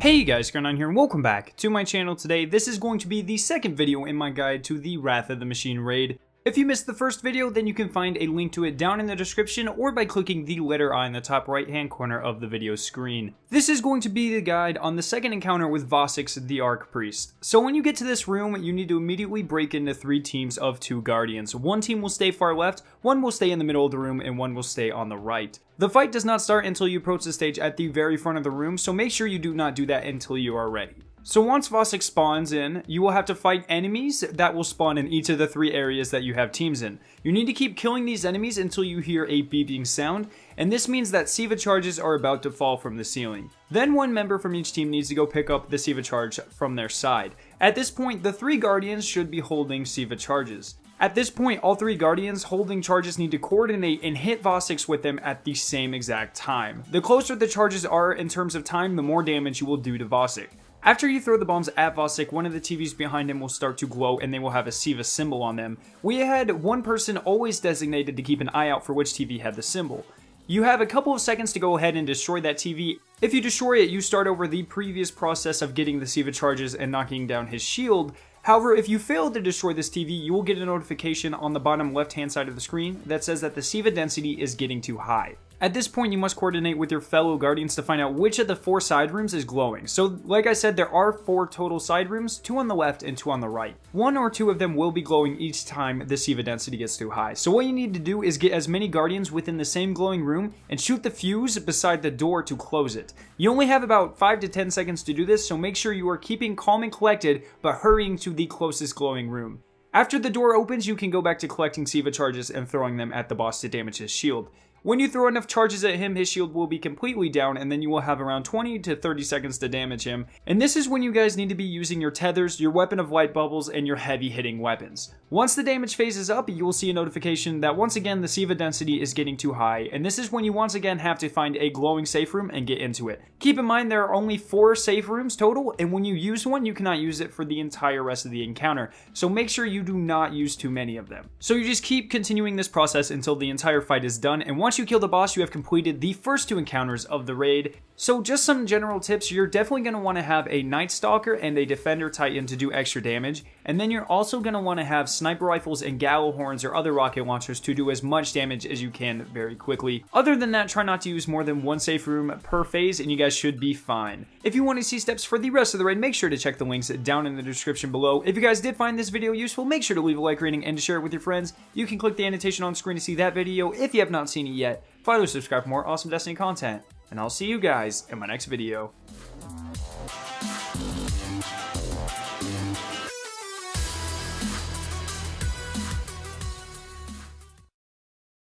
Hey guys, Gordon here and welcome back to my channel today. This is going to be the second video in my guide to the Wrath of the Machine raid. If you missed the first video, then you can find a link to it down in the description or by clicking the letter I in the top right hand corner of the video screen. This is going to be the guide on the second encounter with Vosik's the Archpriest. So when you get to this room, you need to immediately break into 3 teams of 2 guardians. One team will stay far left, one will stay in the middle of the room, and one will stay on the right. The fight does not start until you approach the stage at the very front of the room, so make sure you do not do that until you are ready. So once Vosik spawns in, you will have to fight enemies that will spawn in each of the 3 areas that you have teams in. You need to keep killing these enemies until you hear a beeping sound, and this means that Siva charges are about to fall from the ceiling. Then one member from each team needs to go pick up the Siva charge from their side. At this point, the 3 guardians should be holding Siva charges. At this point, all 3 guardians holding charges need to coordinate and hit Vosik's with them at the same exact time. The closer the charges are in terms of time, the more damage you will do to Vosik. After you throw the bombs at Vosik, one of the TVs behind him will start to glow and they will have a Siva symbol on them. We had one person always designated to keep an eye out for which TV had the symbol. You have a couple of seconds to go ahead and destroy that TV. If you destroy it, you start over the previous process of getting the Siva charges and knocking down his shield. However, if you fail to destroy this TV, you will get a notification on the bottom left hand side of the screen that says that the Siva density is getting too high. At this point, you must coordinate with your fellow guardians to find out which of the 4 side rooms is glowing. So, like I said, there are 4 total side rooms, 2 on the left and 2 on the right. 1 or 2 of them will be glowing each time the Siva density gets too high. So what you need to do is get as many guardians within the same glowing room and shoot the fuse beside the door to close it. You only have about 5 to 10 seconds to do this, so make sure you are keeping calm and collected, but hurrying to the closest glowing room. After the door opens, you can go back to collecting Siva charges and throwing them at the boss to damage his shield. When you throw enough charges at him, his shield will be completely down, and then you will have around 20 to 30 seconds to damage him. And this is when you guys need to be using your tethers, your weapon of light bubbles, and your heavy hitting weapons. Once the damage phase is up, you will see a notification that once again the Siva density is getting too high, and this is when you once again have to find a glowing safe room and get into it. Keep in mind there are only 4 safe rooms total, and when you use one, you cannot use it for the entire rest of the encounter, so make sure you do not use too many of them. So you just keep continuing this process until the entire fight is done, and once you kill the boss, you have completed the first 2 encounters of the raid. So just some general tips, you're definitely going to want to have a Night Stalker and a Defender Titan to do extra damage, and then you're also going to want to have sniper rifles and gallow horns or other rocket launchers to do as much damage as you can very quickly. Other than that, try not to use more than 1 safe room per phase and you guys should be fine. If you want to see steps for the rest of the raid, make sure to check the links down in the description below. If you guys did find this video useful, make sure to leave a like rating and to share it with your friends. You can click the annotation on screen to see that video if you have not seen it yet. Finally, subscribe for more awesome Destiny content, and I'll see you guys in my next video.